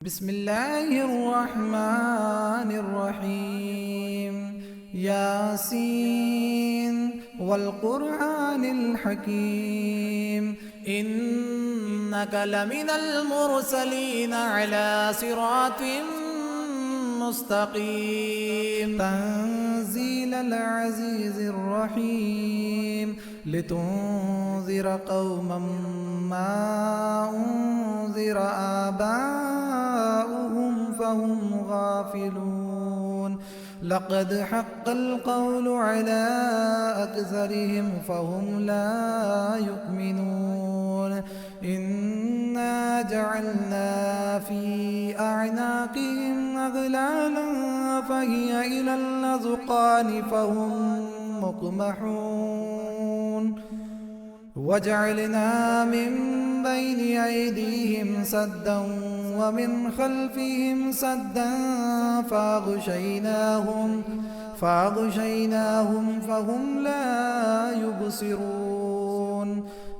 بسم الله الرحمن الرحيم. ياسين والقرآن الحكيم إنك لمن المرسلين على صراط مستقيم. تنزيل العزيز الرحيم لتنذر قوما ما أنذر آباؤهم فهم غافلون. لقد حق القول على أكثرهم فهم لا يؤمنون. إنا جعلنا في أعناقهم أغلالا فهي إلى الأذقان فهم مقمحون. وجعلنا من بين أيديهم سدا ومن خلفهم سدا فأغشيناهم فهم لا يبصرون.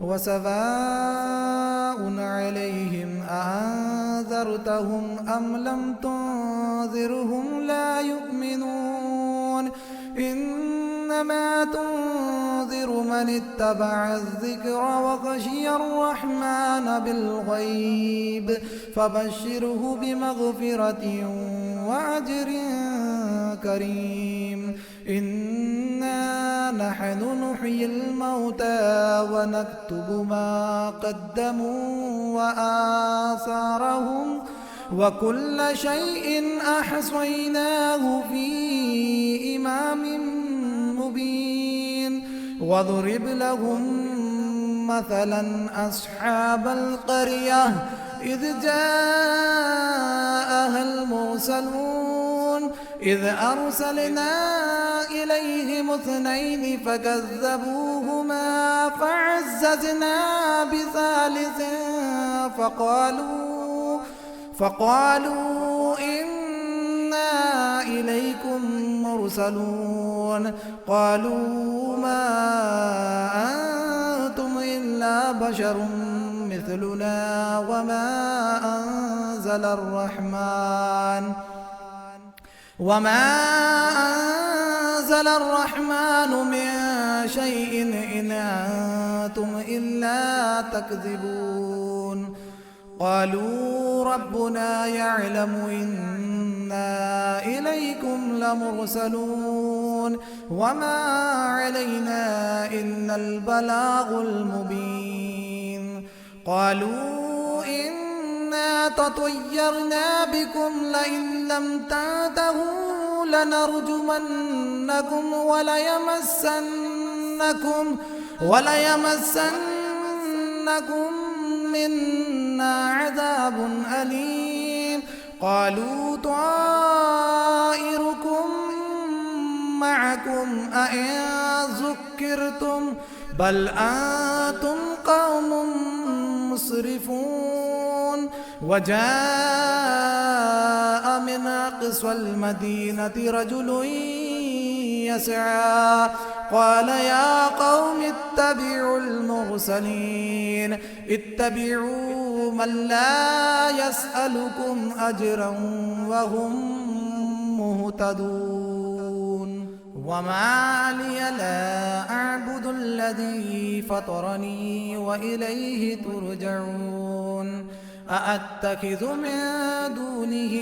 وسواء عليهم أأنذرتهم أم لم تنذرهم لا يؤمنون. إنما تنذر من اتبع الذكر وخشي الرحمن بالغيب فبشره بمغفرة وأجر كريم. إنا نحن نحيي الموتى ونكتب ما قدموا وآثارهم وكل شيء أحصيناه في إمام مبين. واضرب لهم مثلا أصحاب القرية إذ جاءها المرسلون إذ أرسلنا إليهم اثنين فكذبوهما فعززنا بثالث فقالوا إنا إليكم مرسلون. قالوا ما أنتم إلا بشر مثلنا وما أنزل الرحمن من شيء إن أنتم إلا تكذبون. قالوا ربنا يعلم إنا إليكم لمرسلون وما علينا إلا البلاغ المبين. قالوا إنا تطيرنا بكم لئن لم تنتهوا لنرجمنكم وليمسنكم منا عذاب أليم. قالوا طائركم معكم أئن ذكرتم بل أنتم قوم مسرفون. وجاء من أقصى المدينة رجل يسعى قال يا قوم اتبعوا المرسلين اتبعوا من لا يسألكم أجرا وهم مهتدون. وما لي لا أعبد الذي فطرني وإليه ترجعون. أأتخذ من دونه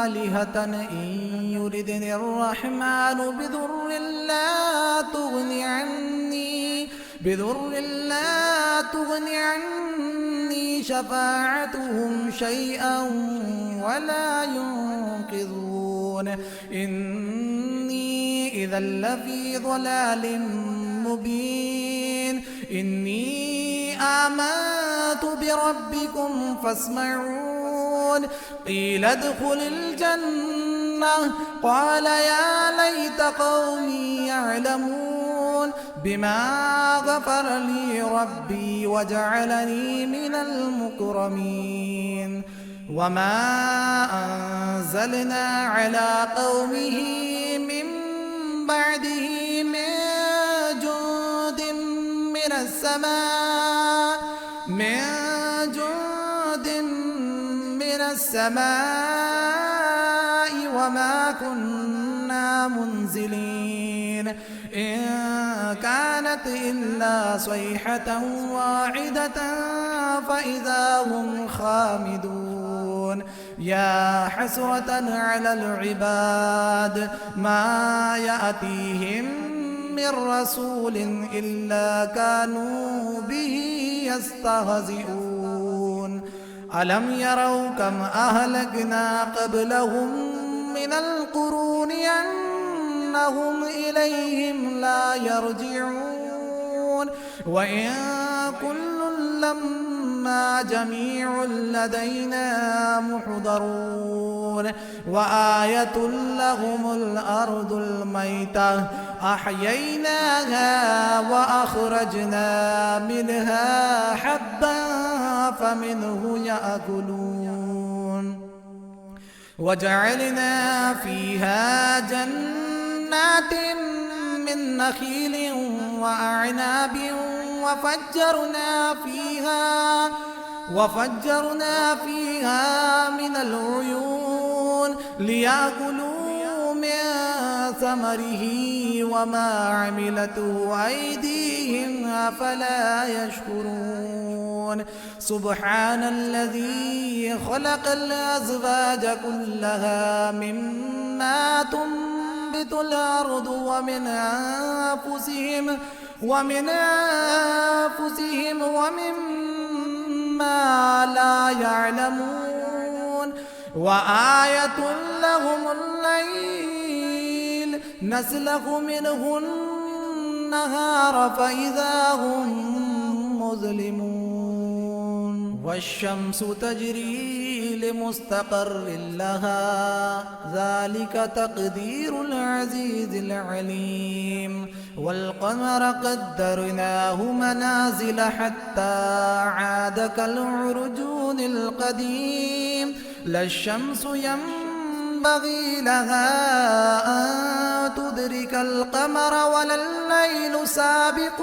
آلهة إن يردني الرحمن بضر لا تغني عني شفاعتهم شيئا ولا ينقذون. إني إذا لفي ضلال مبين. إني آمنت بربكم فاسمعون. قيل ادخل الجنة قال يا ليت قومي يعلمون بما غفر لي ربي وجعلني من المكرمين. وما أنزلنا على قومه من بعده من جند من السماء السماء وما كنا منزلين إن كانت إلا صيحة واحدة فإذا هم خامدون يا حسرة على العباد ما يأتيهم من رسول إلا كانوا به يستهزئون ألم يروا كم أهلكنا قبلهم من القرون أنهم إليهم لا يرجعون وإن كل لما جميع لدينا محضرون وآية لهم الأرض الميتة أحييناها وأخرجنا منها حبا فمنه يأكلون وجعلنا فيها جنات من نخيل وأعناب وفجرنا فيها من العيون ليأكلوا من ثمره وما عملته أيديهم أفلا يشكرون سبحان الذي خلق الأزواج كلها مما تنبت الأرض ومن أنفسهم ومما لا يعلمون وآية لهم الليل نسلخ منه النهار فإذا هم مظلمون والشمس تجري لمستقر لها ذلك تقدير العزيز العليم والقمر قدرناه منازل حتى عاد كالعرجون القديم لا الشمس ينبغي لها أن تدرك القمر ولا الليل سابق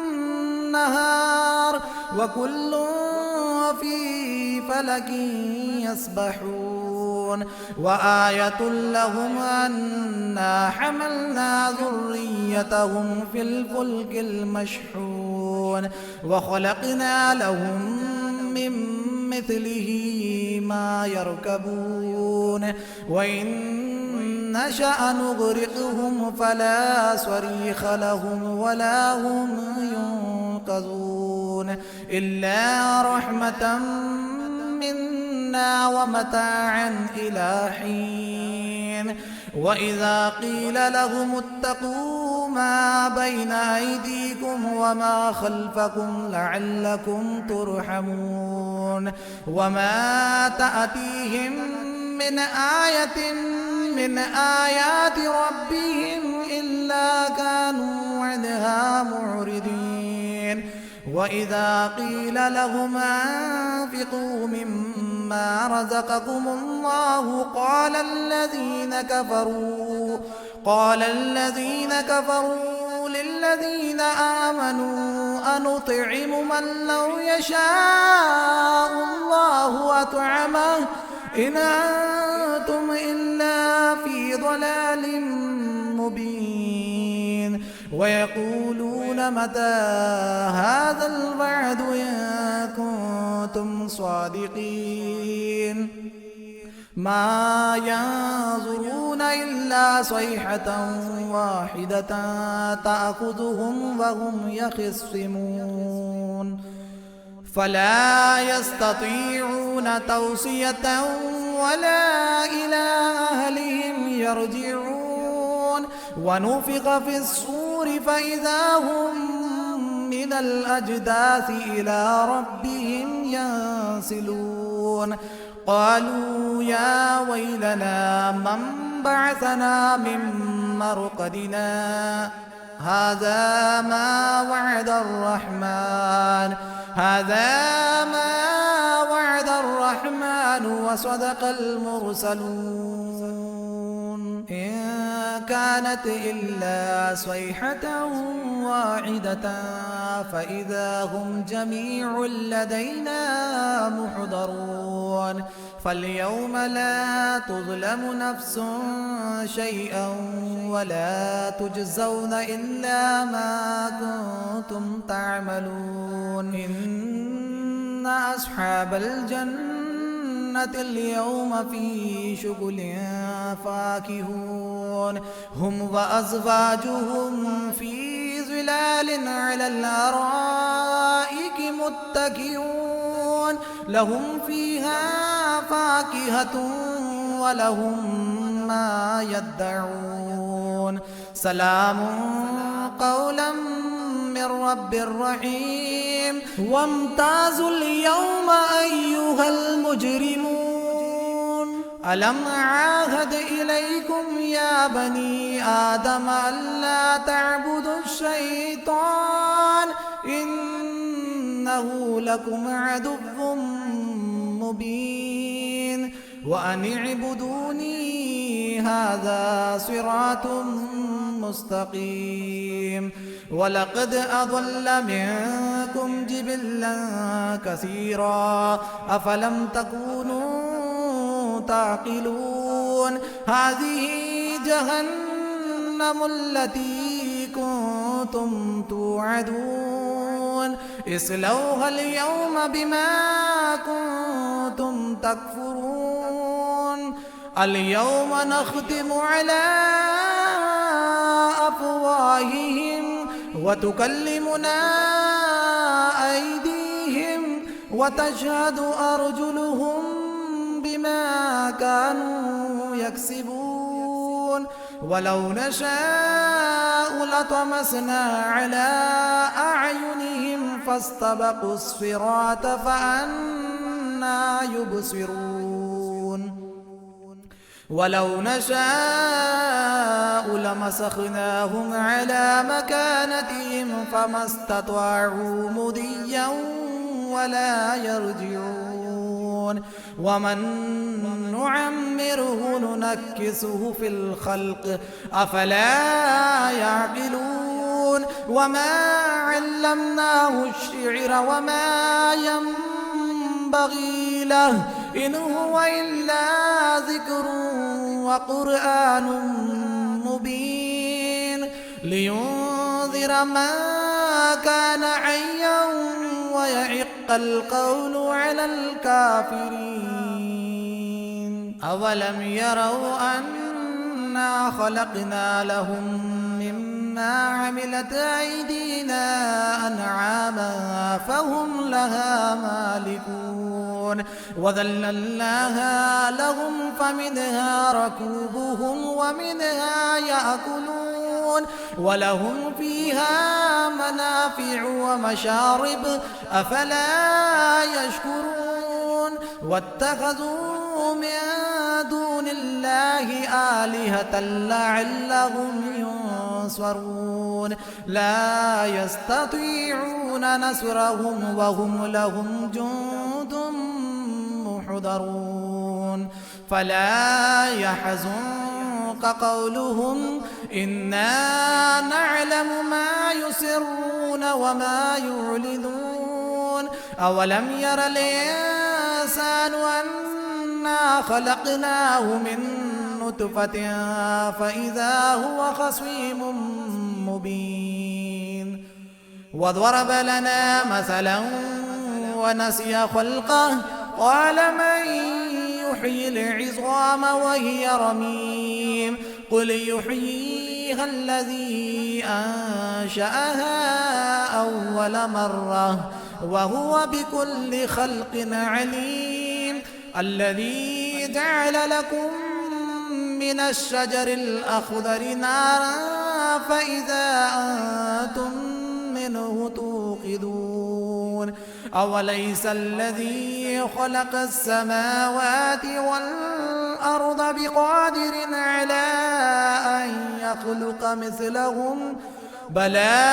النهار وكل في فلك يسبحون وآية لهم أنا حملنا ذريتهم في الفلك المشحون وخلقنا لهم من مثله ما يركبون وإن نشأ نغرقهم فلا صريخ لهم ولا هم ينقذون إلا رحمة منا ومتاعا إلى حين وإذا قيل لهم اتقوا ما بين أيديكم وما خلفكم لعلكم ترحمون وما تأتيهم من آية من آيات ربهم إلا كانوا عنها معرضين وإذا قيل لهم أنفقوا مما رزقكم الله قال الذين كفروا للذين آمنوا أنطعم من لو يشاء الله أطعمه إن أنتم إلا في ضلال مبين ويقولون متى هذا الوعد إن كنتم صادقين ما ينظرون إلا صيحة واحدة تأخذهم وهم يخصمون فلا يستطيعون توصية ولا إلى أهلهم يرجعون ونفخ في الصور فإذا هم من الأجداث إلى ربهم ينسلون قالوا يا ويلنا من بعثنا من مرقدنا هذا ما وعد الرحمن وصدق المرسلون إن كانت إلا صيحة واحدة فإذا هم جميع لدينا محضرون فاليوم لا تظلم نفس شيئا ولا تجزون إلا ما كنتم تعملون إن أصحاب الجنة اليوم في شغل فاكهون هم وأزواجهم في ظلال على الأرائك متكئون لهم فيها فاكهة ولهم ما يدعون سلام قولا من رب رحيم وامتازوا اليوم أيها المجرمون ألم أعاهد إليكم يا بني آدم ألا تعبدوا الشيطان إنه لكم عدو مبين وأن اعبدوني هذا صراط مستقيم ولقد أضل منكم جبلا كثيرا أفلم تكونوا تعقلون هذه جهنم التي كنتم توعدون اصلوها اليوم بما كنتم تكفرون اليوم نختم على أفواههم وتكلمنا أيديهم وتشهد أرجلهم بما كانوا يكسبون ولو نشاء لطمسنا على أعينهم فاستبقوا الصراط فأنى يبصرون ولو نشاء لمسخناهم على مكانتهم فما استطاعوا مضيا ولا يرجعون ومن نعمره ننكسه في الخلق أفلا يعقلون وما علمناه الشعر وما ينبغي له إن هو إلا ذكر وقرآن مبين لينذر من كان حيا ويحق القول على الكافرين أولم يروا أنا خلقنا لهم مما عملت أيدينا أنعاما فهم لها مالكون وذللناها لهم فمنها ركوبهم ومنها يأكلون ولهم فيها منافع ومشارب أفلا يشكرون واتخذوا من دون الله آلهة لعلهم ينصرون لا يستطيعون نصرهم وهم لهم جند محضرون فلا يحزنك قولهم إنا نعلم ما يسرون وما يعلنون أولم ير الإنسان أنا خلقناه من نطفة فإذا هو خصيم مبين وضرب لنا مثلا ونسي خلقه قال من يحيي العظام وهي رميم قل يحييها الذي أنشأها أول مرة وهو بكل خلق عليم الذي جعل لكم من الشجر الأخضر نارا فإذا أنتم منه توقدون أوليس الذي خلق السماوات والأرض بقادر على أن يخلق مثلهم بلى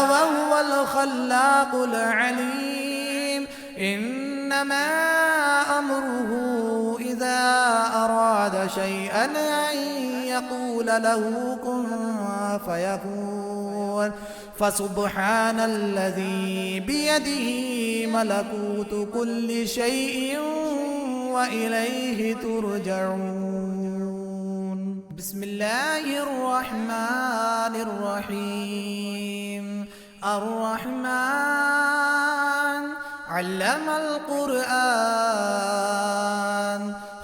وهو الخلاق العليم إنما أمره إذا أراد شيئا أن يقول له كن فيكون فسبحان الذي بيده ملكوت كل شيء وإليه ترجعون. بسم الله الرحمن الرحيم. الرحمن علم القرآن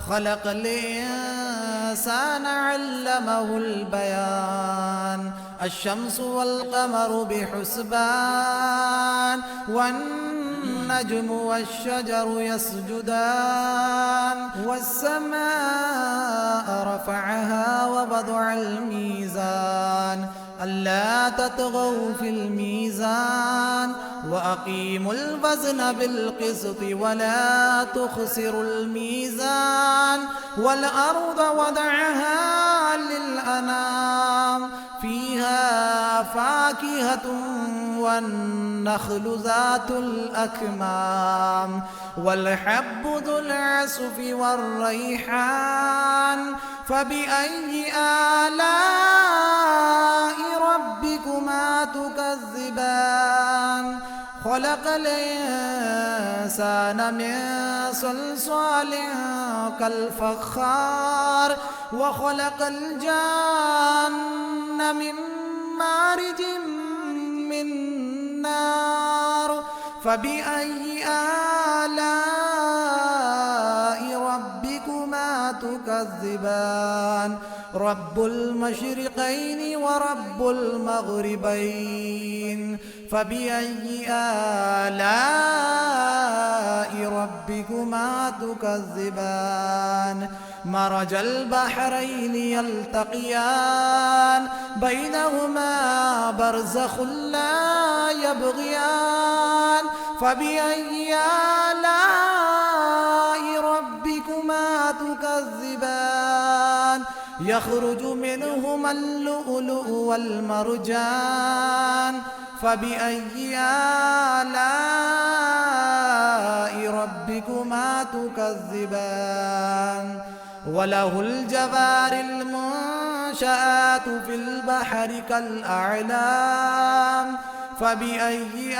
خلق الإنسان علمه البيان. الشمس والقمر بحسبان والنجم والشجر يسجدان. والسماء رفعها ووضع الميزان ألا تطغوا في الميزان وأقيموا الوزن بالقسط ولا تخسروا الميزان. والأرض وضعها للأنام فيها فاكهة والنخل ذات الأكمام والحب ذو العصف والريحان. فبأي آلاء ربكما تكذبان؟ خلق الإنسان من صلصال كالفخار وخلق الجان من مارج من نار. فبأي آلاء ربكما تكذبان؟ رب المشرقين ورب المغربين. فبأي آلاء ربكما تكذبان؟ مرج البحرين يلتقيان بينهما برزخ لا يبغيان. فبأي آلاء ربكما تكذبان؟ يخرج منهما اللؤلؤ والمرجان. فبأي آلاء ربكما تكذبان؟ وله الجوار المنشآت في البحر كالأعلام. فبأي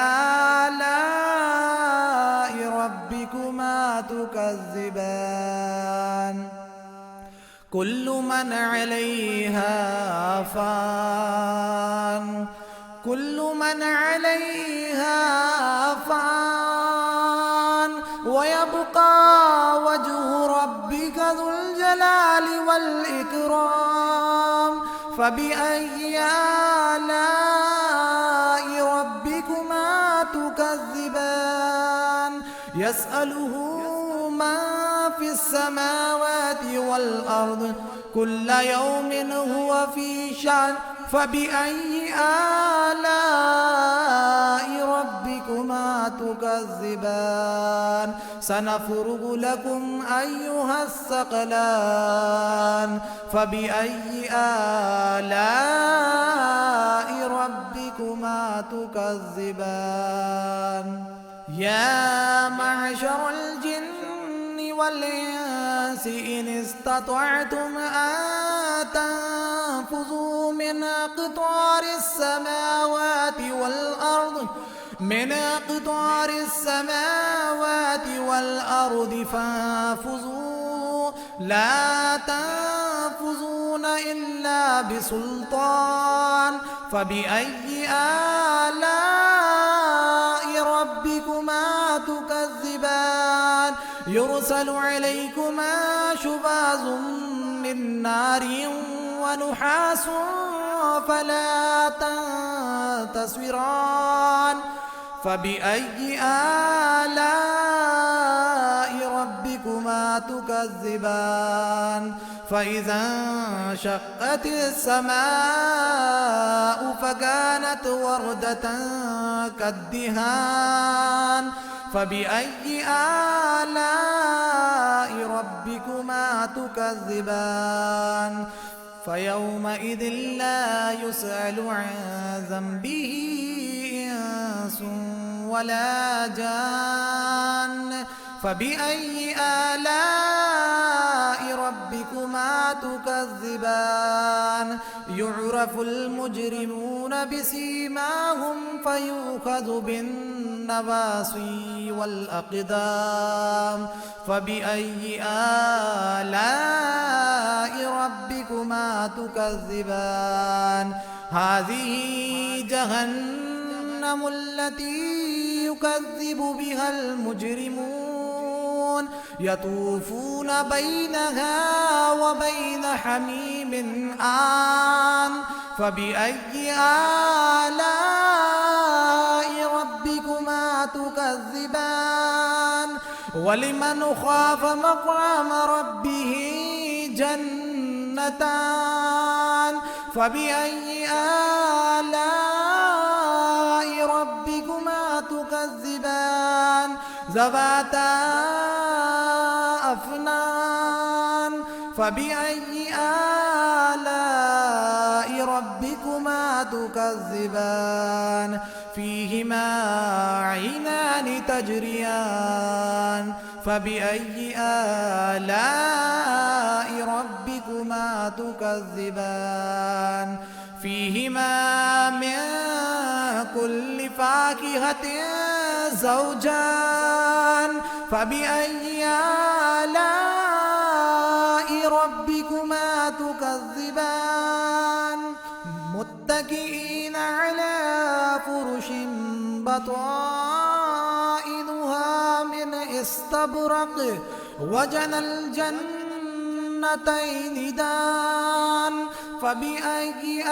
آلاء ربكما تكذبان؟ كل من عليها فان. كل من عليها فان ويبقى وجه ربك ذو الجلال والإكرام. فبأي آلاء ربكما تكذبان؟ يسأله من في السماوات والأرض كل يوم هو في شأن. فبأي آلاء ربكما تكذبان؟ سنفرغ لكم أيها الثقلان. فبأي آلاء ربكما تكذبان؟ يا معشر الجن والإنس إن استطعتم أن تنفذوا من أقطار السماوات والأرض فانفذوا لا تنفذون إلا بسلطان. فبأي آلاء ربكما تكذبان؟ يرسل عليكما شواظ من نار ونحاس فلا تنتصران. فبأي آلاء ربكما تكذبان؟ فإذا انشقت السماء فكانت وردة كالدهان. فبأي آلاء ربكما تكذبان؟ فيومئذ لا يسأل عن ذنبه إنس ولا جان. فبأي آلاء ربكما تكذبان يعرف المجرمون بسيماهم فيؤخذ بالنواصي والأقدام فبأي آلاء ربكما تكذبان هذه جهنم التي يكذب بها المجرمون يطوفون بينها وبين حميم آن فبأي آلاء ربكما تكذبان ولمن خاف مقام ربه جنتان فبأي آلاء ربكما تكذبان ذواتا أفنان فبأي آلاء ربكما تكذبان فيهما عينان تجريان فبأي آلاء ربكما تكذبان فيهما من كل فاكهة زوجان فبأي آلاء ربكما تكذبان متكئين على فرش بطائنها من استبرق وجنى الجنتين دان فبأي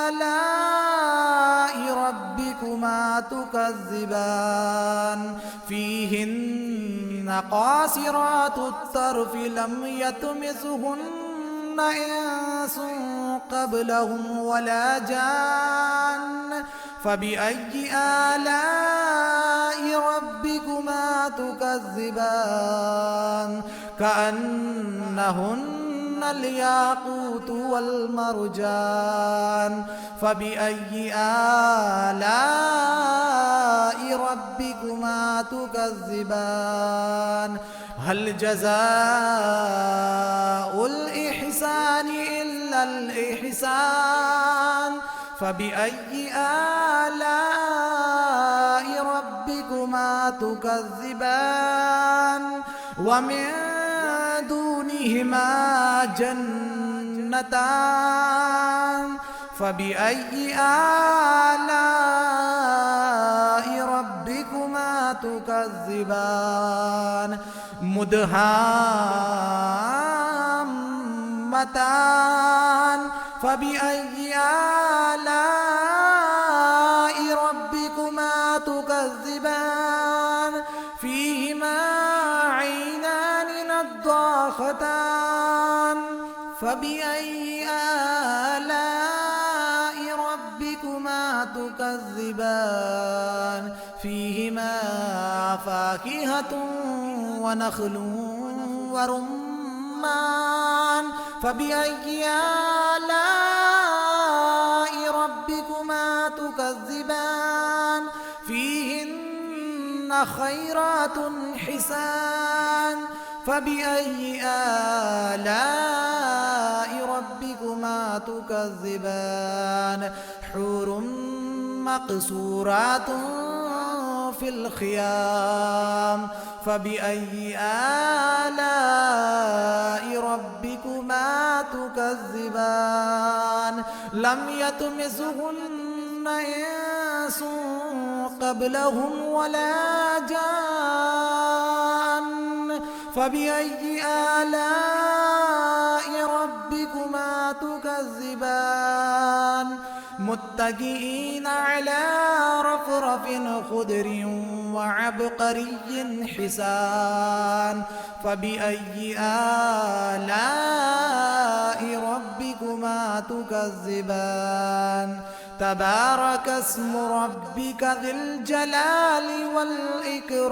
آلاء ربكما تكذبان فيهن قاصرات الطرف لم يطمثهن إنس قبلهم ولا جان فبأي آلاء ربكما تكذبان كأنهن الياقوت والمرجان فبأي آلاء ربكما تكذبان هل جزاء الإحسان إلا الإحسان فبأي آلاء ربكما تكذبان ومن دونهما جنتان فبأي آلاء ربكما تكذبان مدهامتان فبأي آلاء ربكما تكذبان فيهما عينان نضاختان فبأي آلاء ربكما تكذبان فيهما فاكهة ونخل ورمان فبأي آلاء ربكما تكذبان فيهن خيرات حسان فبأي آلاء ربكما تكذبان حور مقصورات في الخيام فبأي آلاء ربكما تكذبان لم يطمثهن إنس قبلهم ولا جان فبأي آلاء ربكما تكذبان متكئين على رفرف خضر وعبقري حسان فبأي آلاء ربكما تكذبان تبارك اسم ربك ذي الجلال والإكرام